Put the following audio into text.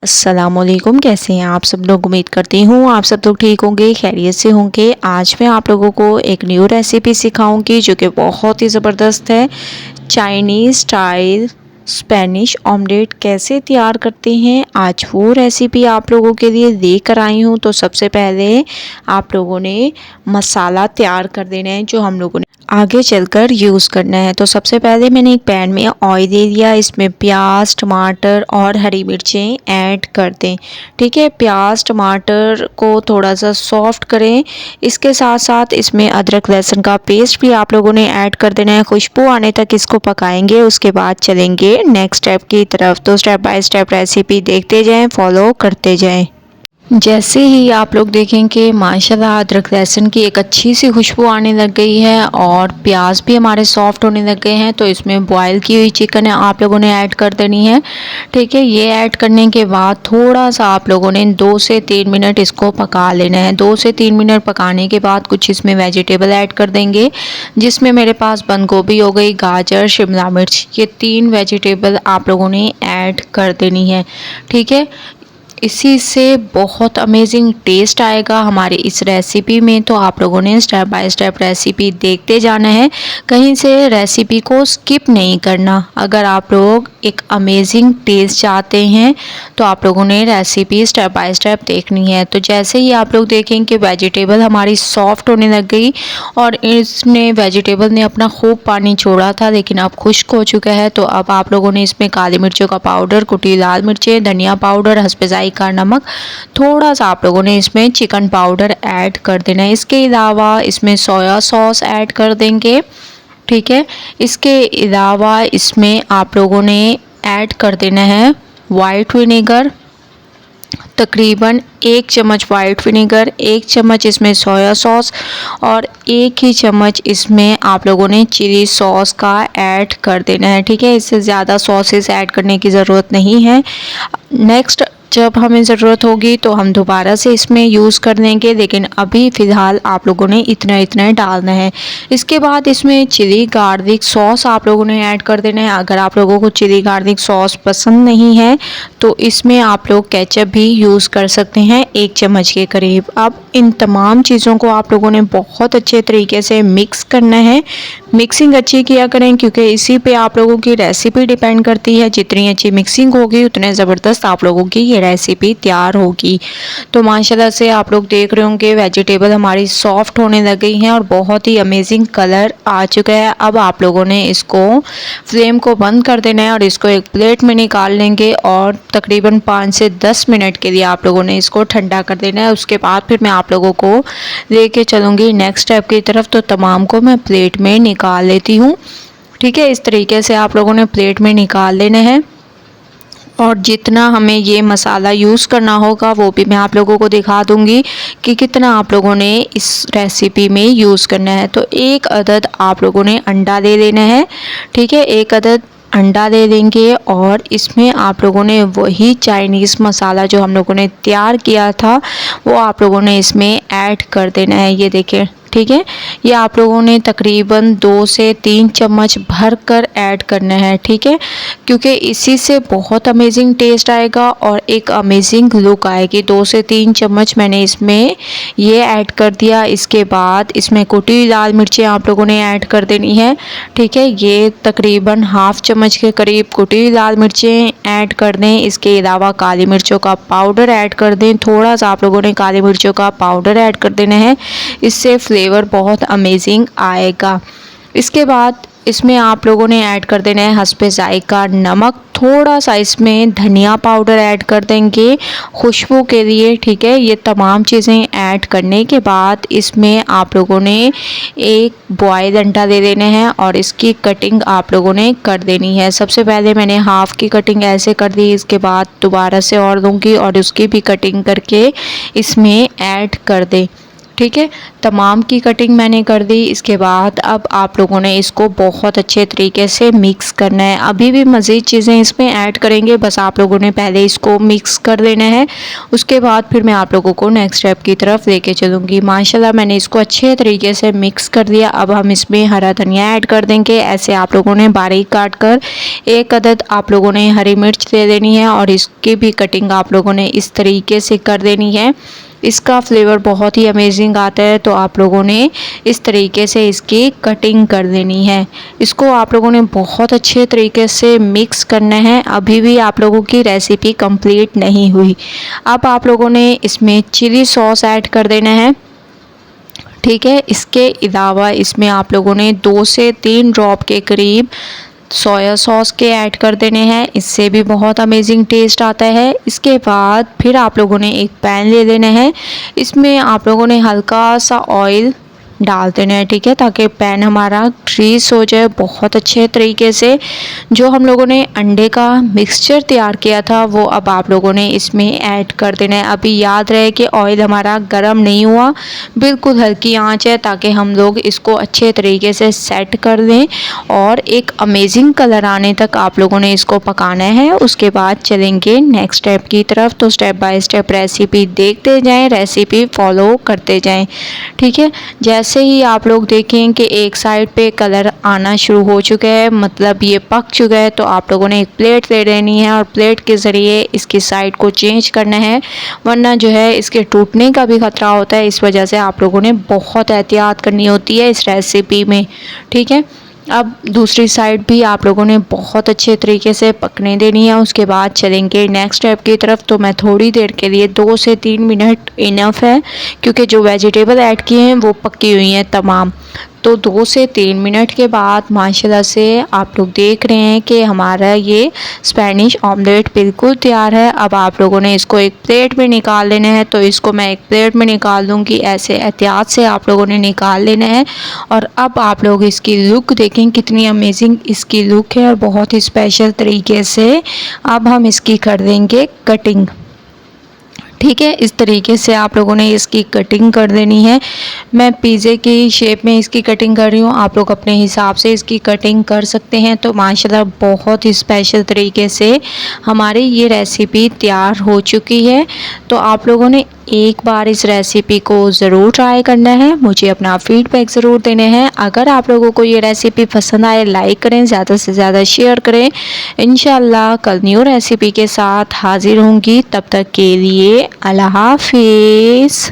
अस्सलामुअलैकुम। कैसे हैं आप सब लोग? उम्मीद करती हूँ आप सब लोग ठीक होंगे, खैरियत से होंगे। आज मैं आप लोगों को एक न्यू रेसिपी सिखाऊंगी जो कि बहुत ही ज़बरदस्त है। चाइनीज़ स्टाइल स्पेनिश ऑमलेट कैसे तैयार करते हैं, आज वो रेसिपी आप लोगों के लिए लेकर आई हूँ। तो सबसे पहले आप लोगों ने मसाला तैयार कर देना है जो हम लोगों ने आगे चलकर यूज़ करना है। तो सबसे पहले मैंने एक पैन में ऑयल ले लिया, इसमें प्याज, टमाटर और हरी मिर्चें ऐड कर दें। ठीक है, प्याज टमाटर को थोड़ा सा सॉफ्ट करें। इसके साथ साथ इसमें अदरक लहसुन का पेस्ट भी आप लोगों ने ऐड कर देना है। खुशबू आने तक इसको पकाएंगे, उसके बाद चलेंगे नेक्स्ट स्टेप की तरफ। तो स्टेप बाय स्टेप रेसिपी देखते जाएं, फॉलो करते जाएं। जैसे ही आप लोग देखेंगे माशाल्लाह अदरक लहसुन की एक अच्छी सी खुशबू आने लग गई है और प्याज भी हमारे सॉफ्ट होने लग गए हैं। तो इसमें बॉईल की हुई चिकन आप लोगों ने ऐड कर देनी है। ठीक है, ये ऐड करने के बाद थोड़ा सा आप लोगों ने 2 से 3 मिनट इसको पका लेना है। 2 से 3 मिनट पकाने के बाद कुछ इसमें वेजिटेबल ऐड कर देंगे, जिसमें मेरे पास बंद गोभी हो गई, गाजर, शिमला मिर्च, ये 3 वेजिटेबल आप लोगों ने ऐड कर देनी है। ठीक है, इसी से बहुत अमेजिंग टेस्ट आएगा हमारी इस रेसिपी में। तो आप लोगों ने स्टेप बाय स्टेप रेसिपी देखते जाना है, कहीं से रेसिपी को स्किप नहीं करना। अगर आप लोग एक अमेजिंग टेस्ट चाहते हैं तो आप लोगों ने रेसिपी स्टेप बाय स्टेप देखनी है। तो जैसे ही आप लोग देखें कि वेजिटेबल हमारी सॉफ्ट होने लग गई और इसने वेजिटेबल ने अपना खूब पानी छोड़ा था लेकिन अब खुश्क हो चुका है, तो अब आप लोगों ने इसमें काली मिर्चों का पाउडर, कुटी लाल मिर्चें, धनिया पाउडर, हस्बे जायका नमक, थोड़ा सा आप लोगों ने इसमें चिकन पाउडर ऐड कर देना है। इसके अलावा इसमें सोया सॉस ऐड कर देंगे। ठीक है, इसके अलावा इसमें आप लोगों ने ऐड कर देना है वाइट विनेगर, तकरीबन 1 चम्मच वाइट विनेगर, 1 चम्मच इसमें सोया सॉस और 1 ही चम्मच इसमें आप लोगों ने चिली सॉस का ऐड कर देना है। ठीक है, इससे ज़्यादा सॉसेस ऐड करने की ज़रूरत नहीं है। नेक्स्ट जब हमें ज़रूरत होगी तो हम दोबारा से इसमें यूज़ कर देंगे, लेकिन अभी फ़िलहाल आप लोगों ने इतना इतना डालना है। इसके बाद इसमें चिली गार्लिक सॉस आप लोगों ने ऐड कर देना है। अगर आप लोगों को चिली गार्लिक सॉस पसंद नहीं है तो इसमें आप लोग केचप भी यूज़ कर सकते हैं, 1 चम्मच के करीब। अब इन तमाम चीज़ों को आप लोगों ने बहुत अच्छे तरीके से मिक्स करना है। मिक्सिंग अच्छी किया करें क्योंकि इसी पे आप लोगों की रेसिपी डिपेंड करती है। जितनी अच्छी मिक्सिंग होगी उतने ज़बरदस्त आप लोगों की ये रेसिपी तैयार होगी। तो माशाल्लाह से आप लोग देख रहे होंगे वेजिटेबल हमारी सॉफ्ट होने लग गई हैं और बहुत ही अमेजिंग कलर आ चुका है। अब आप लोगों ने इसको फ्लेम को बंद कर देना है और इसको एक प्लेट में निकाल लेंगे और तकरीबन 5 से 10 मिनट के लिए आप लोगों ने इसको ठंडा कर देना है। उसके बाद फिर मैं आप लोगों को लेके चलूँगी नेक्स्ट स्टेप की तरफ। तो तमाम को मैं प्लेट में निकाल लेती हूँ। ठीक है, इस तरीके से आप लोगों ने प्लेट में निकाल लेना है और जितना हमें ये मसाला यूज़ करना होगा वो भी मैं आप लोगों को दिखा दूंगी कि कितना आप लोगों ने इस रेसिपी में यूज़ करना है। तो 1 अदद आप लोगों ने अंडा ले लेना है। ठीक है, 1 अदद अंडा ले लेंगे और इसमें आप लोगों ने वही चाइनीज़ मसाला जो हम लोगों ने तैयार किया था वो आप लोगों ने इसमें ऐड कर देना है। ये देखिए, ठीक है, ये आप लोगों ने तकरीबन 2 से 3 चम्मच भर कर ऐड करना है। ठीक है, क्योंकि इसी से बहुत अमेजिंग टेस्ट आएगा और एक अमेजिंग लुक आएगी। 2 से 3 चम्मच मैंने इसमें ये ऐड कर दिया। इसके बाद इसमें कुटी लाल मिर्चें आप लोगों ने ऐड कर देनी है। ठीक है, ये तकरीबन ½ चम्मच के करीब कुटी लाल मिर्चें ऐड कर दें। इसके अलावा काली मिर्चों का पाउडर ऐड कर दें। थोड़ा सा आप लोगों ने काली मिर्चों का पाउडर ऐड कर देना है, इससे फ्लेवर बहुत अमेजिंग आएगा। इसके बाद इसमें आप लोगों ने ऐड कर देना है हस्बे जायका नमक, थोड़ा सा इसमें धनिया पाउडर ऐड कर देंगे खुशबू के लिए। ठीक है, ये तमाम चीज़ें ऐड करने के बाद इसमें आप लोगों ने एक बॉयल अंडा ले लेना है और इसकी कटिंग आप लोगों ने कर देनी है। सबसे पहले मैंने हाफ़ की कटिंग ऐसे कर दी, इसके बाद दोबारा से और दूंगी और उसकी भी कटिंग करके इसमें ऐड कर दें। ठीक है, तमाम की कटिंग मैंने कर दी। इसके बाद अब आप लोगों ने इसको बहुत अच्छे तरीके से मिक्स करना है। अभी भी मज़ीद चीज़ें इसमें ऐड करेंगे, बस आप लोगों ने पहले इसको मिक्स कर देना है। उसके बाद फिर मैं आप लोगों को नेक्स्ट स्टेप की तरफ लेके चलूँगी। माशाल्लाह मैंने इसको अच्छे तरीके से मिक्स कर दिया। अब हम इसमें हरा धनिया ऐड कर देंगे। ऐसे आप लोगों ने बारीक काट कर, एक अदद आप लोगों ने हरी मिर्च ले लेनी है और इसकी भी कटिंग आप लोगों ने इस तरीके से कर देनी है। इसका फ्लेवर बहुत ही अमेजिंग आता है, तो आप लोगों ने इस तरीके से इसकी कटिंग कर देनी है। इसको आप लोगों ने बहुत अच्छे तरीके से मिक्स करना है। अभी भी आप लोगों की रेसिपी कंप्लीट नहीं हुई। अब आप लोगों ने इसमें चिली सॉस ऐड कर देना है। ठीक है, इसके अलावा इसमें आप लोगों ने 2 से 3 ड्रॉप के करीब सोया सॉस के ऐड कर देने हैं। इससे भी बहुत अमेजिंग टेस्ट आता है। इसके बाद फिर आप लोगों ने एक पैन ले लेना है। इसमें आप लोगों ने हल्का सा ऑयल डाल देना है। ठीक है, ताकि पैन हमारा ग्रीस हो जाए बहुत अच्छे तरीके से। जो हम लोगों ने अंडे का मिक्सचर तैयार किया था वो अब आप लोगों ने इसमें ऐड कर देना है। अभी याद रहे कि ऑयल हमारा गर्म नहीं हुआ, बिल्कुल हल्की आंच है, ताकि हम लोग इसको अच्छे तरीके से सेट कर दें और एक अमेजिंग कलर आने तक आप लोगों ने इसको पकाना है। उसके बाद चलेंगे नेक्स्ट स्टेप की तरफ। तो स्टेप बाय स्टेप रेसिपी देखते जाएं, रेसिपी फॉलो करते जाएं। ठीक है, जैसे ही आप लोग देखें कि एक साइड पे कलर आना शुरू हो चुका है, मतलब ये पक चुका है, तो आप लोगों ने एक प्लेट ले लेनी है और प्लेट के ज़रिए इसकी साइड को चेंज करना है, वरना जो है इसके टूटने का भी ख़तरा होता है। इस वजह से आप लोगों ने बहुत एहतियात करनी होती है इस रेसिपी में। ठीक है, अब दूसरी साइड भी आप लोगों ने बहुत अच्छे तरीके से पकने देनी है। उसके बाद चलेंगे नेक्स्ट स्टेप की तरफ। तो मैं थोड़ी देर के लिए 2 से 3 मिनट इनफ है, क्योंकि जो वेजिटेबल ऐड किए हैं वो पकी हुई हैं तमाम। तो 2 से 3 मिनट के बाद माशाल्लाह से आप लोग देख रहे हैं कि हमारा ये स्पेनिश ऑमलेट बिल्कुल तैयार है। अब आप लोगों ने इसको एक प्लेट में निकाल लेना है। तो इसको मैं एक प्लेट में निकाल दूँगी, ऐसे एहतियात से आप लोगों ने निकाल लेना है। और अब आप लोग इसकी लुक देखें, कितनी अमेजिंग इसकी लुक है और बहुत ही स्पेशल तरीके से अब हम इसकी कर देंगे कटिंग। ठीक है, इस तरीके से आप लोगों ने इसकी कटिंग कर देनी है। मैं पिज़्ज़े की शेप में इसकी कटिंग कर रही हूँ, आप लोग अपने हिसाब से इसकी कटिंग कर सकते हैं। तो माशाल्लाह बहुत ही स्पेशल तरीके से हमारी ये रेसिपी तैयार हो चुकी है। तो आप लोगों ने एक बार इस रेसिपी को ज़रूर ट्राई करना है, मुझे अपना फीडबैक ज़रूर देने हैं। अगर आप लोगों को ये रेसिपी पसंद आए, लाइक करें, ज़्यादा से ज़्यादा शेयर करें। इंशाल्लाह कल न्यू रेसिपी के साथ हाज़िर होंगी, तब तक के लिए अल्लाह हाफिज़।